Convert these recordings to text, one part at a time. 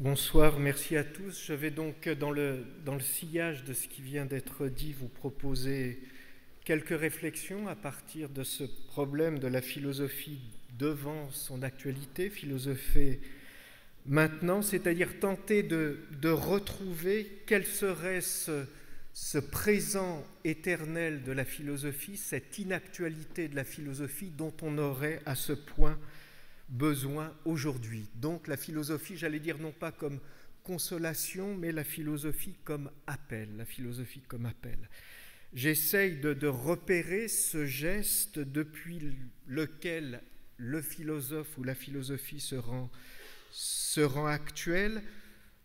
Bonsoir, merci à tous. Je vais donc, dans le sillage de ce qui vient d'être dit, vous proposer quelques réflexions à partir de ce problème de la philosophie devant son actualité, philosopher maintenant, c'est-à-dire tenter de retrouver quel serait ce présent éternel de la philosophie, cette inactualité de la philosophie dont on aurait à ce point besoin aujourd'hui. Donc la philosophie, j'allais dire non pas comme consolation, mais la philosophie comme appel, la philosophie comme appel. J'essaye de repérer ce geste depuis lequel le philosophe ou la philosophie se rend actuel,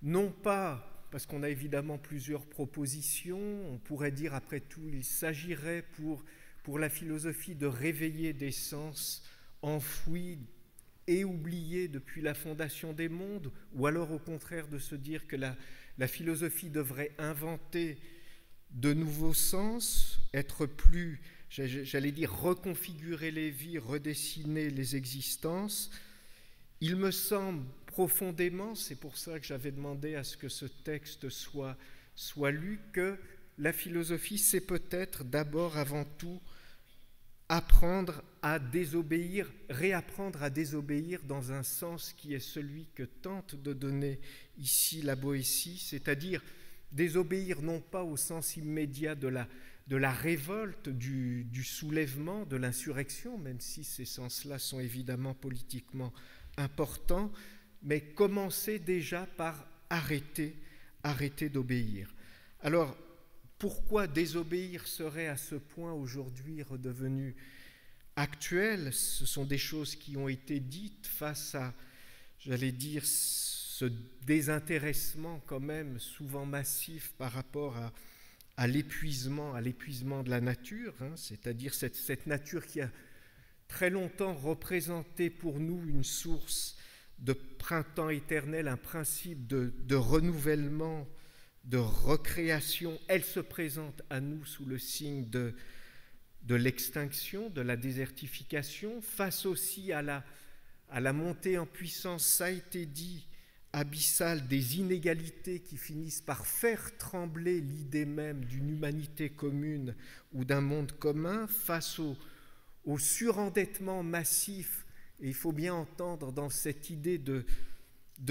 non pas parce qu'on a évidemment plusieurs propositions, on pourrait dire après tout il s'agirait pour la philosophie de réveiller des sens enfouis et oublié depuis la fondation des mondes, ou alors au contraire de se dire que la philosophie devrait inventer de nouveaux sens, être plus, j'allais dire, reconfigurer les vies, redessiner les existences. Il me semble profondément, c'est pour ça que j'avais demandé à ce que ce texte soit lu, que la philosophie, c'est peut-être d'abord, avant tout, apprendre à désobéir, réapprendre à désobéir dans un sens qui est celui que tente de donner ici la Boétie, c'est-à-dire désobéir non pas au sens immédiat de la révolte, du soulèvement, de l'insurrection, même si ces sens-là sont évidemment politiquement importants, mais commencer déjà par arrêter d'obéir. Alors, pourquoi désobéir serait à ce point aujourd'hui redevenu actuel? Ce sont des choses qui ont été dites face à, j'allais dire, ce désintéressement quand même souvent massif par rapport à l'épuisement de la nature, c'est-à-dire cette nature qui a très longtemps représenté pour nous une source de printemps éternel, un principe de renouvellement, de recréation. Elle se présente à nous sous le signe de l'extinction, de la désertification, face aussi à la montée en puissance, ça a été dit, abyssale des inégalités qui finissent par faire trembler l'idée même d'une humanité commune ou d'un monde commun, face au surendettement massif. Et il faut bien entendre dans cette idée de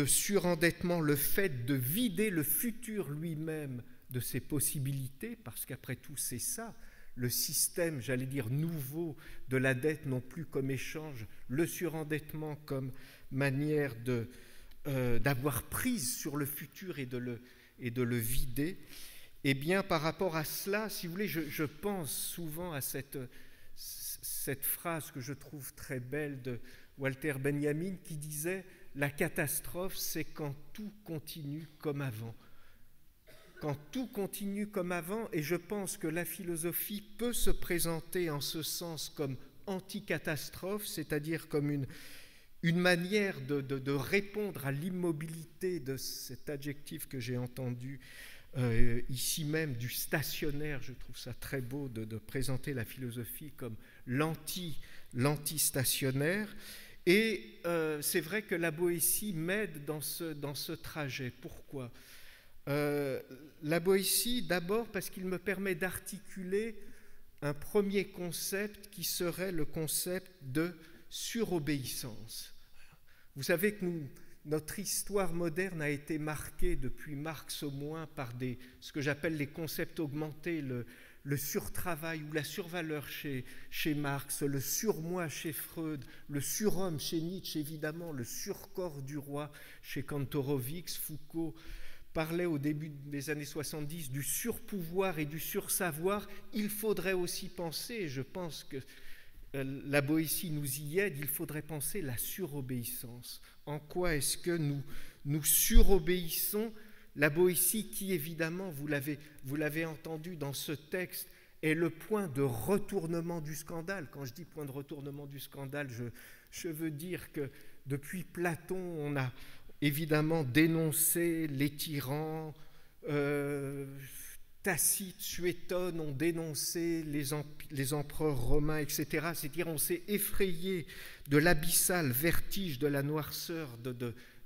surendettement le fait de vider le futur lui-même de ses possibilités, parce qu'après tout c'est ça, le système, j'allais dire, nouveau de la dette, non plus comme échange, le surendettement comme manière d'avoir prise sur le futur et de le vider. Eh bien, par rapport à cela, si vous voulez, je pense souvent à cette phrase que je trouve très belle de Walter Benjamin qui disait « La catastrophe, c'est quand tout continue comme avant ». Quand tout continue comme avant, et je pense que la philosophie peut se présenter en ce sens comme anti-catastrophe, c'est-à-dire comme une manière de répondre à l'immobilité de cet adjectif que j'ai entendu ici même, du stationnaire. Je trouve ça très beau de présenter la philosophie comme l'anti-stationnaire. Et c'est vrai que la Boétie m'aide dans ce trajet. Pourquoi ? La Boétie, d'abord parce qu'il me permet d'articuler un premier concept qui serait le concept de surobéissance. Vous savez que notre histoire moderne a été marquée depuis Marx au moins par ce que j'appelle les concepts augmentés, le surtravail ou la survaleur chez Marx, le surmoi chez Freud, le surhomme chez Nietzsche évidemment, le surcorps du roi chez Kantorowicz, Foucault parlait au début des années 70 du surpouvoir et du sursavoir. Il faudrait aussi penser, et je pense que la Boétie nous y aide, il faudrait penser la surobéissance. En quoi est-ce que nous surobéissons? La Boétie qui, évidemment, vous l'avez entendu dans ce texte, est le point de retournement du scandale. Quand je dis point de retournement du scandale, je veux dire que depuis Platon, on a évidemment dénoncé les tyrans, Tacite, Suétone ont dénoncé les empereurs romains, etc. C'est-à-dire on s'est effrayé de l'abyssal vertige de la noirceur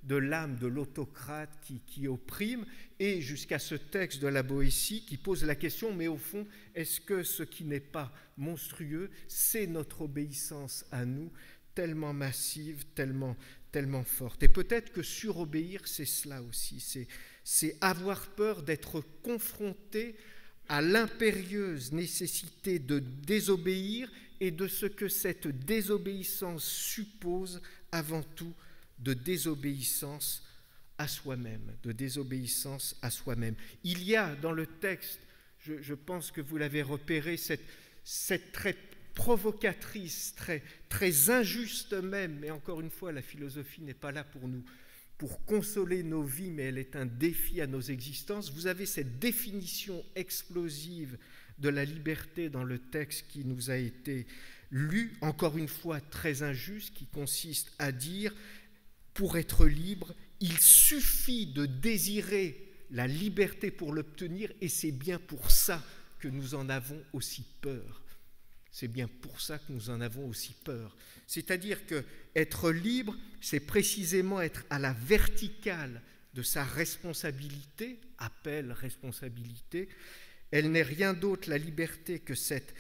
l'âme de l'autocrate qui opprime, et jusqu'à ce texte de la Boétie qui pose la question, mais au fond, est-ce que ce qui n'est pas monstrueux, c'est notre obéissance à nous, tellement massive, tellement forte. Et peut-être que surobéir, c'est cela aussi, c'est avoir peur d'être confronté à l'impérieuse nécessité de désobéir et de ce que cette désobéissance suppose avant tout de désobéissance à soi-même, Il y a dans le texte, je pense que vous l'avez repéré, cette très provocatrice, très injuste même, mais encore une fois, la philosophie n'est pas là pour consoler nos vies, mais elle est un défi à nos existences. Vous avez cette définition explosive de la liberté dans le texte qui nous a été lu, encore une fois très injuste, qui consiste à dire, pour être libre, il suffit de désirer la liberté pour l'obtenir, et c'est bien pour ça que nous en avons aussi peur. C'est-à-dire que être libre, c'est précisément être à la verticale de sa responsabilité, appel responsabilité. Elle n'est rien d'autre, la liberté, que cette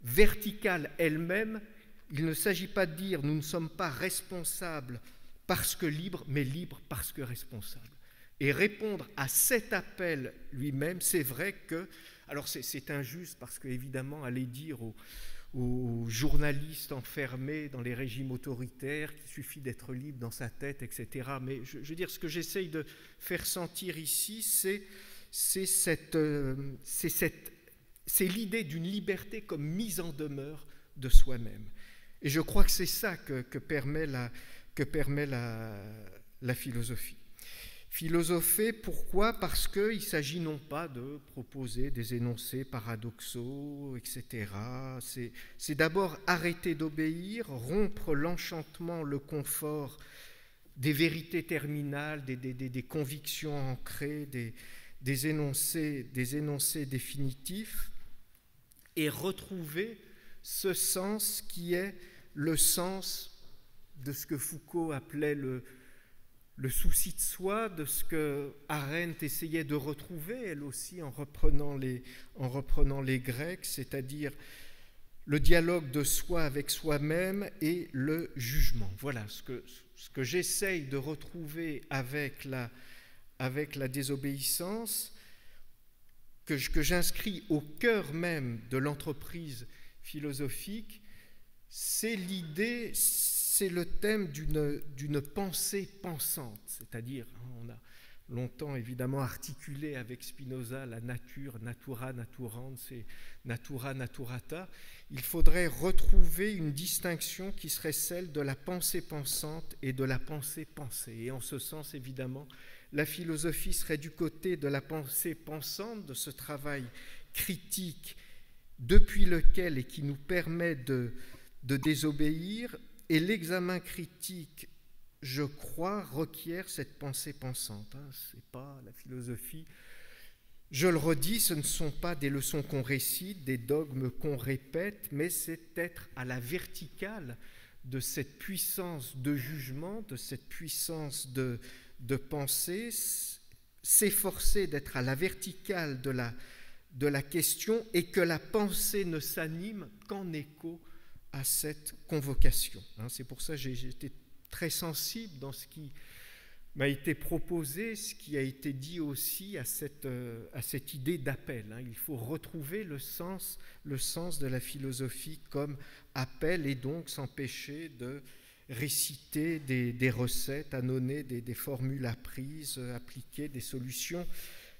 verticale elle-même. Il ne s'agit pas de dire nous ne sommes pas responsables parce que libres, mais libres parce que responsables. Et répondre à cet appel lui-même, c'est vrai que... Alors c'est injuste parce qu'évidemment, aller dire aux journalistes enfermés dans les régimes autoritaires qu'il suffit d'être libre dans sa tête, etc. Mais je veux dire, ce que j'essaye de faire sentir ici, c'est l'idée d'une liberté comme mise en demeure de soi-même. Et je crois que c'est ça que permet la philosophie. Philosopher, pourquoi ? Parce qu'il ne s'agit non pas de proposer des énoncés paradoxaux, etc. C'est d'abord arrêter d'obéir, rompre l'enchantement, le confort des vérités terminales, des convictions ancrées, des énoncés définitifs, et retrouver ce sens qui est le sens de ce que Foucault appelait le souci de soi, de ce que Arendt essayait de retrouver, elle aussi, en reprenant les Grecs, c'est-à-dire le dialogue de soi avec soi-même et le jugement. Voilà ce que j'essaye de retrouver avec la désobéissance, que j'inscris au cœur même de l'entreprise philosophique, c'est l'idée... C'est le thème d'une pensée pensante, c'est-à-dire, on a longtemps évidemment articulé avec Spinoza la nature, natura naturans, c'est natura naturata. Il faudrait retrouver une distinction qui serait celle de la pensée pensante et de la pensée pensée. Et en ce sens, évidemment, la philosophie serait du côté de la pensée pensante, de ce travail critique depuis lequel et qui nous permet de désobéir. Et l'examen critique, je crois, requiert cette pensée pensante. C'est pas la philosophie. Je le redis, ce ne sont pas des leçons qu'on récite, des dogmes qu'on répète, mais c'est être à la verticale de cette puissance de jugement, de cette puissance de pensée, s'efforcer d'être à la verticale de la question et que la pensée ne s'anime qu'en écho à cette convocation. C'est pour ça que j'ai été très sensible dans ce qui m'a été proposé, ce qui a été dit aussi à cette idée d'appel. Il faut retrouver le sens de la philosophie comme appel et donc s'empêcher de réciter des recettes, annoncer des formules apprises, appliquer des solutions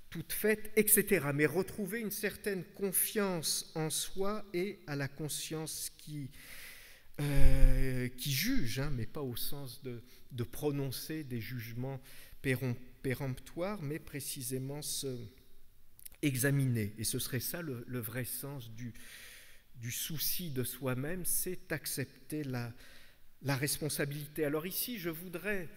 toutes faites, etc. Mais retrouver une certaine confiance en soi et à la conscience qui juge, mais pas au sens de prononcer des jugements péremptoires, mais précisément se examiner. Et ce serait ça le vrai sens du souci de soi-même, c'est accepter la responsabilité. Alors ici, je voudrais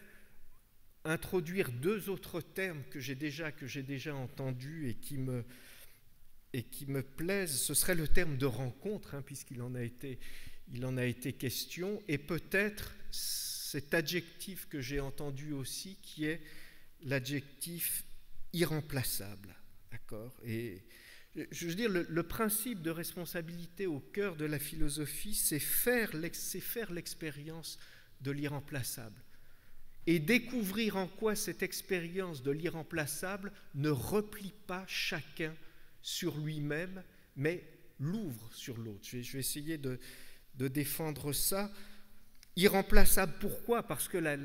introduire deux autres termes que j'ai déjà entendus et qui me plaisent. Ce serait le terme de rencontre, puisqu'il en a été question, et peut-être cet adjectif que j'ai entendu aussi, qui est l'adjectif irremplaçable. D'accord ? Et je veux dire, le principe de responsabilité au cœur de la philosophie, c'est faire l'expérience de l'irremplaçable. Et découvrir en quoi cette expérience de l'irremplaçable ne replie pas chacun sur lui-même, mais l'ouvre sur l'autre. Je vais essayer de défendre ça. Irremplaçable, pourquoi ? Parce que la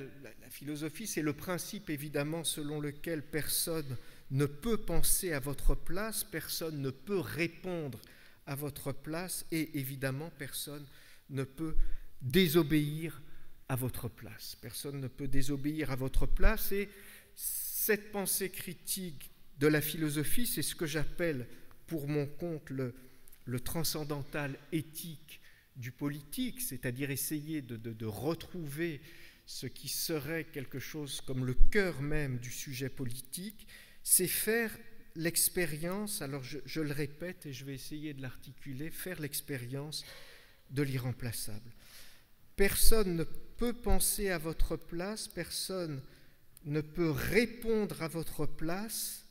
philosophie, c'est le principe évidemment selon lequel personne ne peut penser à votre place, personne ne peut répondre à votre place et évidemment personne ne peut désobéir à votre place. Personne ne peut désobéir à votre place et cette pensée critique de la philosophie, c'est ce que j'appelle pour mon compte le transcendantal éthique du politique, c'est-à-dire essayer de retrouver ce qui serait quelque chose comme le cœur même du sujet politique, c'est faire l'expérience, alors je le répète et je vais essayer de l'articuler, faire l'expérience de l'irremplaçable. Personne ne peut penser à votre place, personne ne peut répondre à votre place,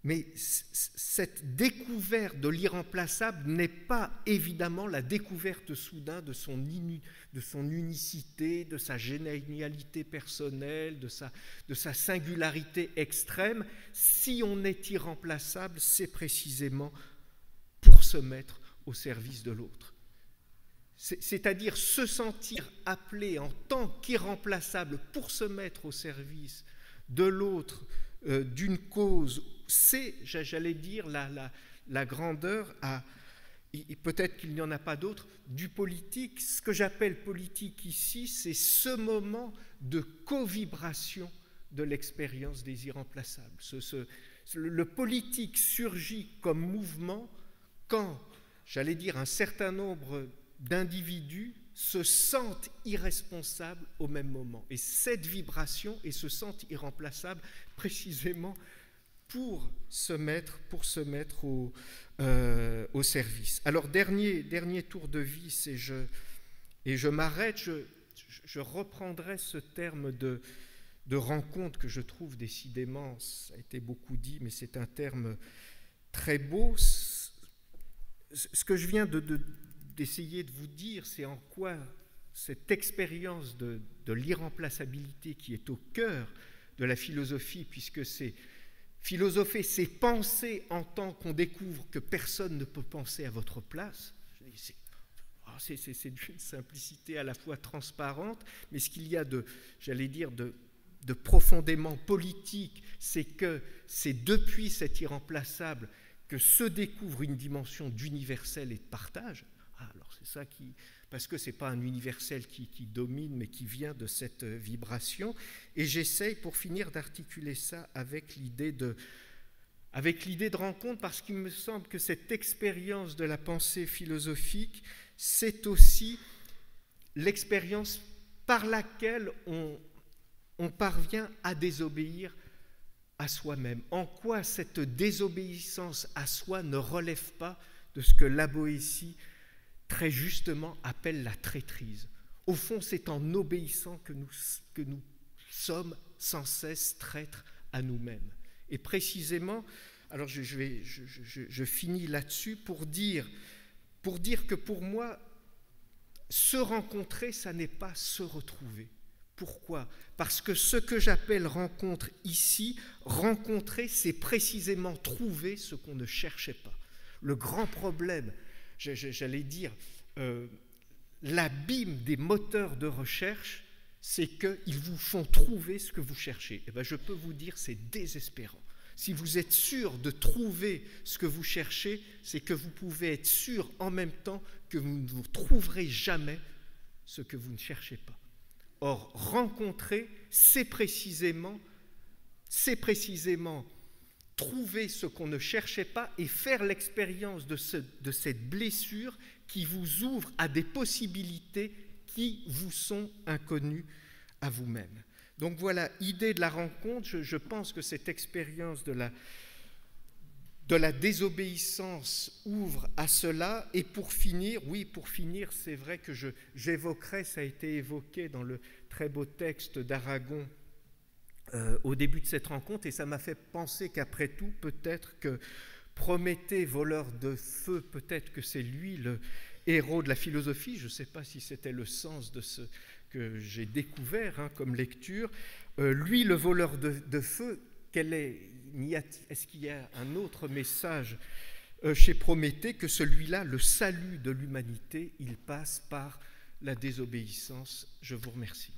mais cette découverte de l'irremplaçable n'est pas évidemment la découverte soudain de son unicité, de sa génialité personnelle, de sa singularité extrême. Si on est irremplaçable, c'est précisément pour se mettre au service de l'autre. C'est-à-dire se sentir appelé en tant qu'irremplaçable pour se mettre au service de l'autre, d'une cause, c'est, j'allais dire, la grandeur, et peut-être qu'il n'y en a pas d'autre, du politique. Ce que j'appelle politique ici, c'est ce moment de co-vibration de l'expérience des irremplaçables. Le politique surgit comme mouvement quand, j'allais dire, un certain nombre d'individus se sentent irresponsables au même moment. Et cette vibration, et se sentent irremplaçables précisément pour se mettre au service. Alors, dernier tour de vis, et je m'arrête, je reprendrai ce terme de rencontre que je trouve décidément, ça a été beaucoup dit, mais c'est un terme très beau. Ce que je viens d'essayer de vous dire, c'est en quoi cette expérience de l'irremplaçabilité qui est au cœur de la philosophie, puisque c'est philosopher, c'est penser en tant qu'on découvre que personne ne peut penser à votre place. C'est d'une simplicité à la fois transparente, mais ce qu'il y a de profondément politique, c'est que c'est depuis cet irremplaçable que se découvre une dimension d'universel et de partage. Alors c'est ça parce que ce n'est pas un universel qui domine, mais qui vient de cette vibration. Et j'essaye, pour finir, d'articuler ça avec l'idée de rencontre, parce qu'il me semble que cette expérience de la pensée philosophique, c'est aussi l'expérience par laquelle on parvient à désobéir à soi-même. En quoi cette désobéissance à soi ne relève pas de ce que la Boétie très justement appelle la traîtrise. Au fond, c'est en obéissant que nous sommes sans cesse traîtres à nous-mêmes. Et précisément, alors je finis là-dessus pour dire que pour moi, se rencontrer, ça n'est pas se retrouver. Pourquoi ? Parce que ce que j'appelle rencontre ici, rencontrer, c'est précisément trouver ce qu'on ne cherchait pas. Le grand problème, j'allais dire, l'abîme des moteurs de recherche, c'est qu'ils vous font trouver ce que vous cherchez. Et bien, je peux vous dire, c'est désespérant. Si vous êtes sûr de trouver ce que vous cherchez, c'est que vous pouvez être sûr en même temps que vous ne vous trouverez jamais ce que vous ne cherchez pas. Or, rencontrer, c'est précisément trouver ce qu'on ne cherchait pas et faire l'expérience de cette blessure qui vous ouvre à des possibilités qui vous sont inconnues à vous-même. Donc voilà, idée de la rencontre, je pense que cette expérience de de la désobéissance ouvre à cela. Et pour finir, c'est vrai que j'évoquerai, ça a été évoqué dans le très beau texte d'Aragon au début de cette rencontre, et ça m'a fait penser qu'après tout, peut-être que Prométhée, voleur de feu, peut-être que c'est lui le héros de la philosophie. Je ne sais pas si c'était le sens de ce que j'ai découvert comme lecture. Lui, le voleur de feu, est-ce qu'il y a un autre message chez Prométhée que celui-là, le salut de l'humanité, il passe par la désobéissance? Je vous remercie.